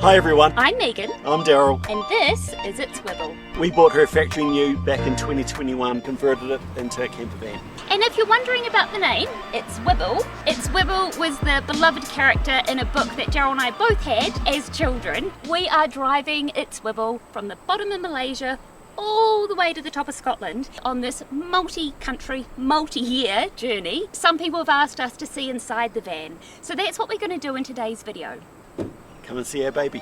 Hi everyone, I'm Megan, I'm Daryl. and this is It Zwibble. We bought her factory new back in 2021, converted it into a camper van. And if you're wondering about the name, It Zwibble. It Zwibble was the beloved character in a book that Daryl and I both had as children. We are driving It Zwibble from the bottom of Malaysia all the way to the top of Scotland on this multi-country, multi-year journey. Some people have asked us to see inside the van, so that's what we're going to do in today's video. Come and see our baby.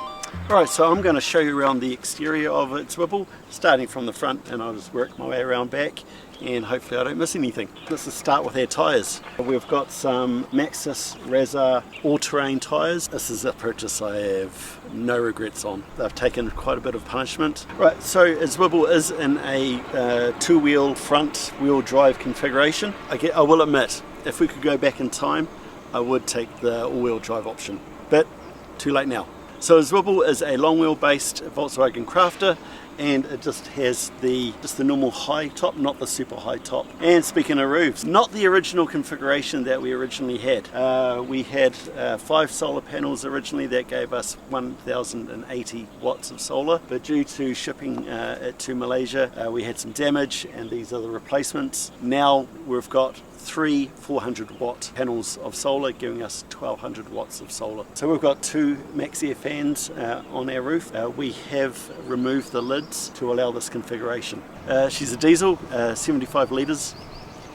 Alright, so I'm going to show you around the exterior of It Zwibble, starting from the front, and I'll just work my way around back and hopefully I don't miss anything. Let's start with our tyres. We've got some Maxxis Razor all-terrain tyres. This is a purchase I have no regrets on. They've taken quite a bit of punishment. Right, so It Zwibble is in a two-wheel front wheel drive configuration. I will admit, if we could go back in time, I would take the all-wheel drive option, but too late now. So It Zwibble is a long wheel based Volkswagen Crafter, and it just has the normal high top, not the super high top. And speaking of roofs, not the original configuration that we originally had. We had 5 solar panels originally that gave us 1080 watts of solar, but due to shipping it to Malaysia, we had some damage, and these are the replacements. Now we've got 3 400 watt panels of solar, giving us 1200 watts of solar. So we've got 2 Maxxis fans on our roof. We have removed the lids to allow this configuration. She's a diesel, 75 litres.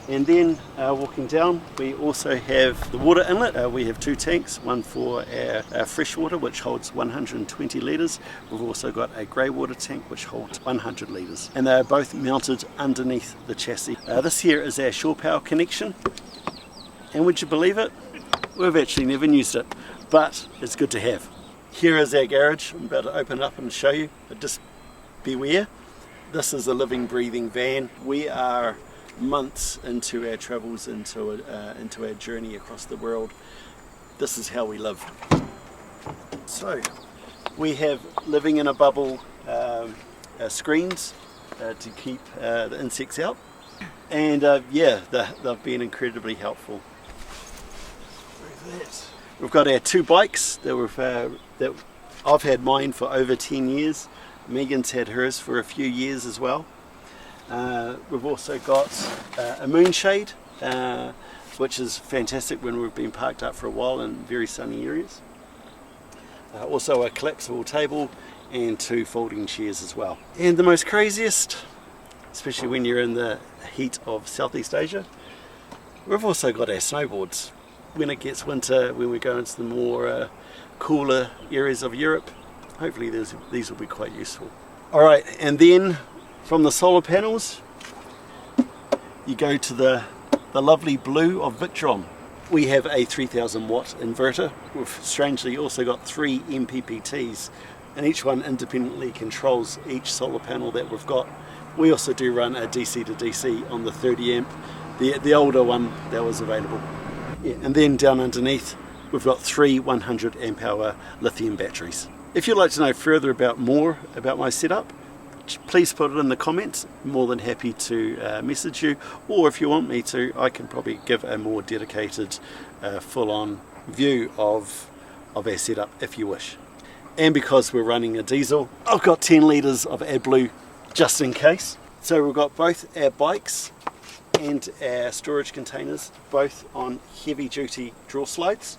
And then walking down, we also have the water inlet. We have 2 tanks, one for our fresh water, which holds 120 litres. We've also got a grey water tank which holds 100 litres, and they are both mounted underneath the chassis. This here is our shore power connection, and would you believe it, we've actually never used it, but it's good to have. Here is our garage. I'm about to open it up and show you, but just beware, this is a living, breathing van. We are months into our travels, into our journey across the world. This is how we live. So we have living in a bubble screens to keep the insects out, and yeah, they've been incredibly helpful. We've got our 2 bikes that I've had mine for over 10 years. Megan's had hers for a few years as well. We've also got a moonshade, which is fantastic when we've been parked up for a while in very sunny areas. Also a collapsible table and 2 folding chairs as well. And the most craziest, especially when you're in the heat of Southeast Asia, we've also got our snowboards. When it gets winter, when we go into the more cooler areas of Europe, hopefully these will be quite useful. Alright, and then from the solar panels, you go to the lovely blue of Victron. We have a 3000 watt inverter. We've strangely also got 3 MPPTs, and each one independently controls each solar panel that we've got. We also do run a DC to DC on the 30 amp, the older one that was available. Yeah, and then down underneath, we've got 3 100 amp hour lithium batteries. If you'd like to know more about my setup, please put it in the comments. I'm more than happy to message you, or if you want me to, I can probably give a more dedicated full-on view of our setup if you wish. And because we're running a diesel, I've got 10 litres of AdBlue just in case. So we've got both our bikes and our storage containers both on heavy duty draw slides.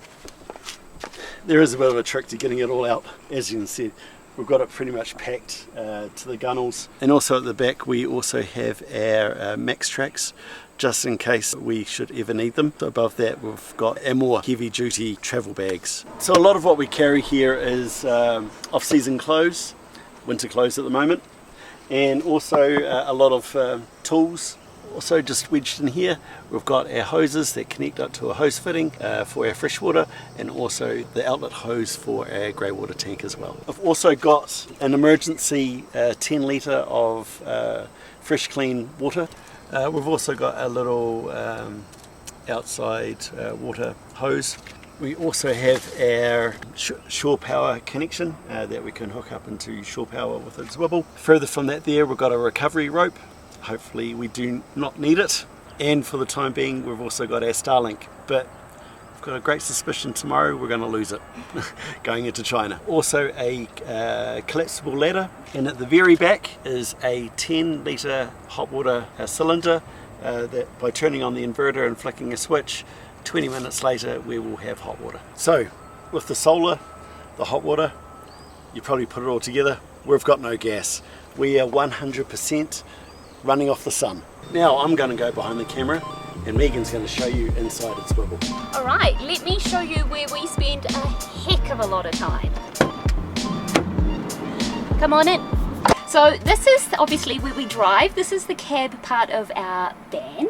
There is a bit of a trick to getting it all out. As you can see, we've got it pretty much packed to the gunnels. And also at the back we also have our Max Tracks, just in case we should ever need them. So above that we've got our more heavy duty travel bags. So a lot of what we carry here is off-season clothes, winter clothes at the moment, and also a lot of tools. Also just wedged in here, we've got our hoses that connect up to a hose fitting for our freshwater, and also the outlet hose for our grey water tank as well. I've also got an emergency 10 litre of fresh clean water. We've also got a little outside water hose. We also have our shore power connection that we can hook up into shore power with It Zwibble. Further from that there, we've got a recovery rope. Hopefully we do not need it. And for the time being, we've also got our Starlink. But got a great suspicion tomorrow we're going to lose it going into China. Also a collapsible ladder, and at the very back is a 10 litre hot water cylinder that by turning on the inverter and flicking a switch, 20 minutes later we will have hot water. So with the solar, the hot water, you probably put it all together, we've got no gas. We are 100% running off the sun. Now I'm going to go behind the camera and Megan's going to show you inside It Zwibble. Alright, let me show you where we spend a heck of a lot of time. Come on in. So this is obviously where we drive. This is the cab part of our van.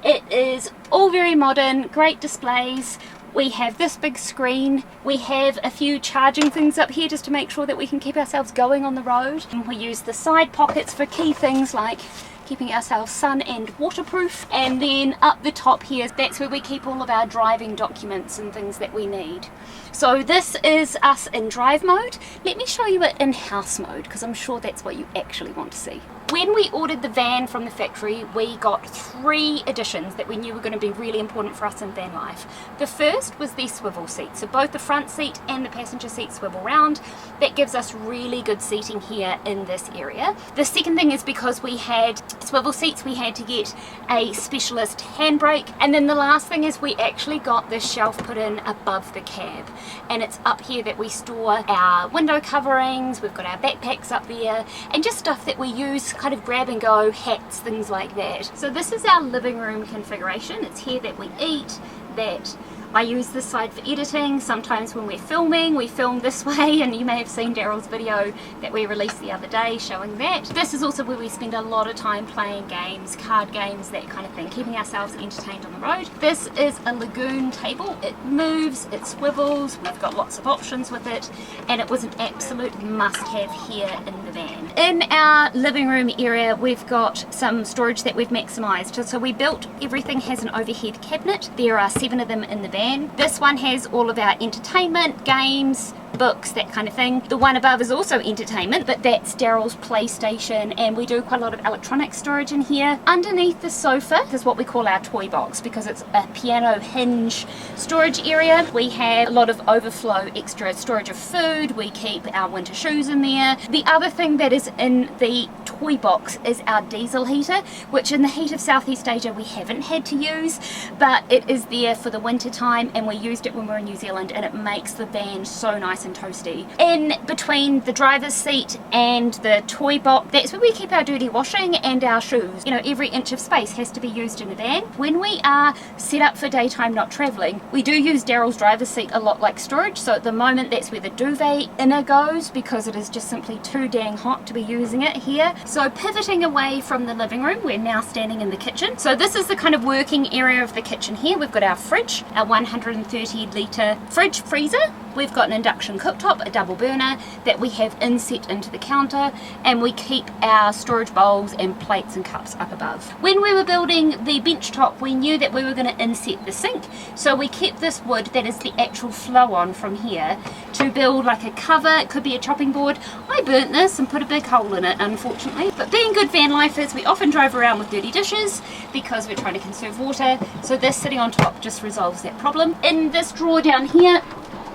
It is all very modern, great displays. We have this big screen. We have a few charging things up here just to make sure that we can keep ourselves going on the road. And we use the side pockets for key things like keeping ourselves sun and waterproof. And then up the top here, that's where we keep all of our driving documents and things that we need. So this is us in drive mode. Let me show you it in house mode, because I'm sure that's what you actually want to see. When we ordered the van from the factory, we got 3 additions that we knew were going to be really important for us in van life. The first was the swivel seat, so both the front seat and the passenger seat swivel round. That gives us really good seating here in this area. The second thing is because we had swivel seats, we had to get a specialist handbrake. And then the last thing is we actually got this shelf put in above the cab, and it's up here that we store our window coverings. We've got our backpacks up there and just stuff that we use kind of grab and go, hats, things like that. So this is our living room configuration. It's here that we eat, that I use this side for editing. Sometimes when we're filming, we film this way, and you may have seen Daryl's video that we released the other day showing that. This is also where we spend a lot of time playing games, card games, that kind of thing, keeping ourselves entertained on the road. This is a lagoon table. It moves, it swivels, we've got lots of options with it, and it was an absolute must-have here in the van. In our living room area, we've got some storage that we've maximised. So we built, everything has an overhead cabinet. There are 7 of them in the van. This one has all of our entertainment, games, books, that kind of thing. The one above is also entertainment, but that's Daryl's PlayStation, and we do quite a lot of electronic storage in here. Underneath the sofa is what we call our toy box, because it's a piano hinge storage area. We have a lot of overflow extra storage of food. We keep our winter shoes in there. The other thing that is in the toy box is our diesel heater, which in the heat of Southeast Asia we haven't had to use, but it is there for the winter time, and we used it when we were in New Zealand, and it makes the van so nice and toasty. In between the driver's seat and the toy box, that's where we keep our dirty washing and our shoes. You know, every inch of space has to be used in a van. When we are set up for daytime not travelling, we do use Daryl's driver's seat a lot like storage. So at the moment that's where the duvet inner goes, because it is just simply too dang hot to be using it here. So pivoting away from the living room, we're now standing in the kitchen. So this is the kind of working area of the kitchen here. We've got our fridge, our 130 litre fridge freezer. We've got an induction cooktop, a double burner that we have inset into the counter, and we keep our storage bowls and plates and cups up above. When we were building the bench top, we knew that we were going to inset the sink, so we kept this wood that is the actual flow on from here to build like a cover. It could be a chopping board. I burnt this and put a big hole in it, unfortunately, but being good van lifers, we often drive around with dirty dishes because we're trying to conserve water, so this sitting on top just resolves that problem. In this drawer down here,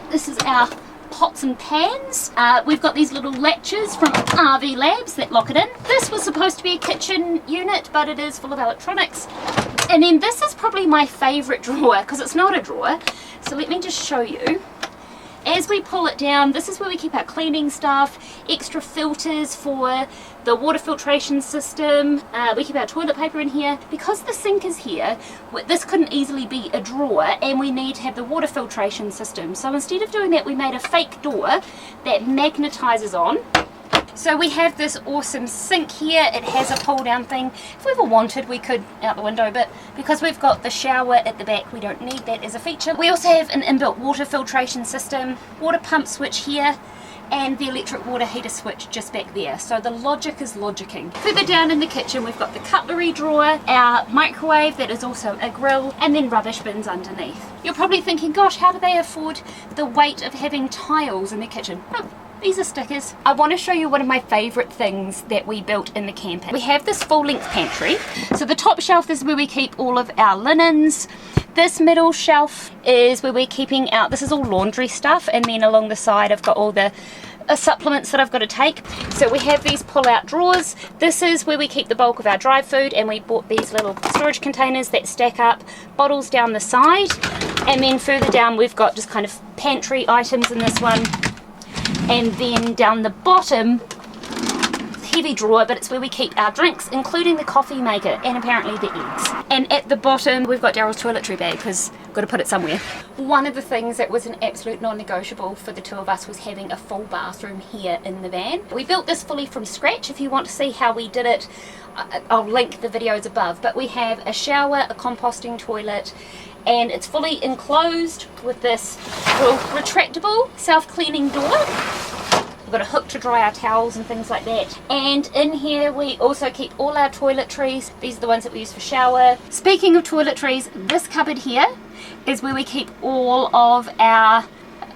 this is our pots and pans. We've got these little latches from RV Labs that lock it in. This was supposed to be a kitchen unit, but it is full of electronics. And then this is probably my favourite drawer, because it's not a drawer. So let me just show you. As we pull it down, this is where we keep our cleaning stuff, extra filters for the water filtration system. We keep our toilet paper in here. Because the sink is here, this couldn't easily be a drawer, and we need to have the water filtration system. So instead of doing that, we made a fake door that magnetizes on. So we have this awesome sink here. It has a pull down thing. If we ever wanted, we could out the window, but because we've got the shower at the back, we don't need that as a feature. We also have an inbuilt water filtration system, water pump switch here, and the electric water heater switch just back there. So the logic is logicking. Further down in the kitchen, we've got the cutlery drawer, our microwave that is also a grill, and then rubbish bins underneath. You're probably thinking, gosh, how do they afford the weight of having tiles in the kitchen? Oh, these are stickers. I want to show you one of my favourite things that we built in the camper. We have this full-length pantry. So the top shelf is where we keep all of our linens. This middle shelf is where we're keeping out, this is all laundry stuff, and then along the side I've got all the supplements that I've got to take. So we have these pull-out drawers. This is where we keep the bulk of our dry food, and we bought these little storage containers that stack up, bottles down the side, and then further down we've got just kind of pantry items in this one, and then down the bottom, heavy drawer, but it's where we keep our drinks, including the coffee maker and apparently the eggs. And at the bottom we've got Daryl's toiletry bag because we've got to put it somewhere. One of the things that was an absolute non-negotiable for the two of us was having a full bathroom here in the van. We built this fully from scratch. If you want to see how we did it, I'll link the videos above, but we have a shower, a composting toilet, and it's fully enclosed with this little retractable self-cleaning door. We've got a hook to dry our towels and things like that. And in here we also keep all our toiletries. These are the ones that we use for shower. Speaking of toiletries, this cupboard here is where we keep all of our,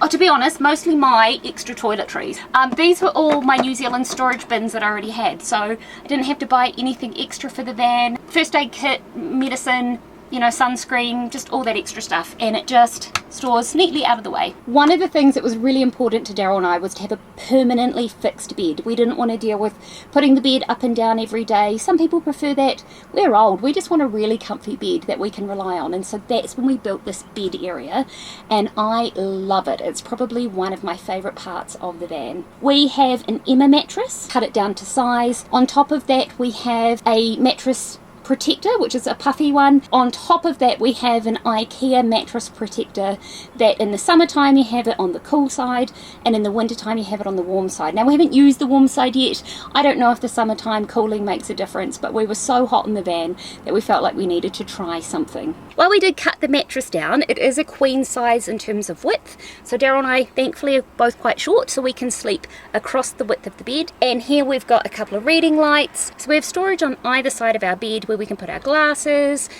to be honest, mostly my extra toiletries. These were all my New Zealand storage bins that I already had, so I didn't have to buy anything extra for the van. First aid kit, medicine, you know, sunscreen, just all that extra stuff, and it just stores neatly out of the way. One of the things that was really important to Daryl and I was to have a permanently fixed bed. We didn't want to deal with putting the bed up and down every day. Some people prefer that. We're old. We just want a really comfy bed that we can rely on, and so that's when we built this bed area, and I love it. It's probably one of my favourite parts of the van. We have an Emma mattress, cut it down to size. On top of that we have a mattress protector, which is a puffy one. On top of that we have an IKEA mattress protector that in the summertime you have it on the cool side, and in the wintertime you have it on the warm side. Now we haven't used the warm side yet. I don't know if the summertime cooling makes a difference, but we were so hot in the van that we felt like we needed to try something. Well, we did cut the mattress down. It is a queen size in terms of width, so Daryl and I thankfully are both quite short, so we can sleep across the width of the bed. And here we've got a couple of reading lights, so we have storage on either side of our bed where we can put our glasses.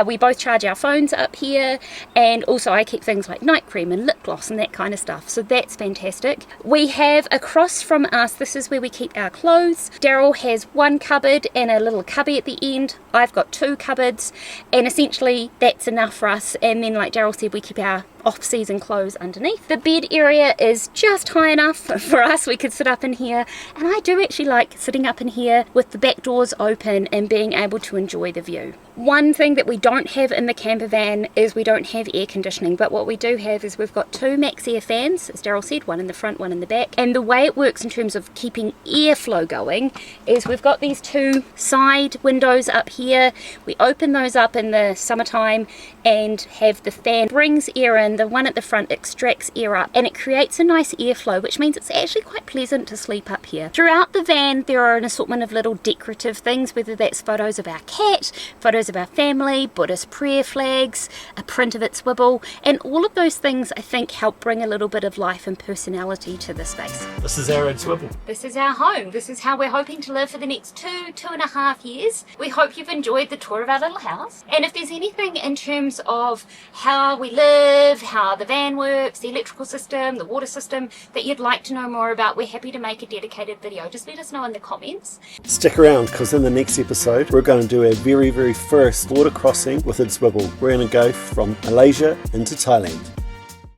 We both charge our phones up here, and also I keep things like night cream and lip gloss and that kind of stuff, so that's fantastic. We have across from us, this is where we keep our clothes. Daryl has one cupboard and a little cubby at the end. I've got two cupboards, and essentially that's enough for us. And then, like Daryl said, we keep our off-season clothes underneath. The bed area is just high enough for us. We could sit up in here, and I do actually like sitting up in here with the back doors open and being able to enjoy the view. One thing that we don't have in the camper van is we don't have air conditioning, but what we do have is we've got two max air fans, as Daryl said, one in the front, one in the back. And the way it works in terms of keeping airflow going is we've got these two side windows up here. We open those up in the summertime and have the fan brings air in. The one at the front extracts air up, and it creates a nice airflow, which means it's actually quite pleasant to sleep up here. Throughout the van there are an assortment of little decorative things, whether that's photos of our cat, photos of our family, Buddhist prayer flags, a print of It Zwibble, and all of those things I think help bring a little bit of life and personality to the space. This is our It Zwibble. This is our home. This is how we're hoping to live for the next 2.5 years. We hope you've enjoyed the tour of our little house, and if there's anything in terms of how we live, how the van works, the electrical system, the water system, that you'd like to know more about, we're happy to make a dedicated video. Just let us know in the comments. Stick around, because in the next episode we're going to do our very first border crossing with It Zwibble. We're going to go from Malaysia into Thailand.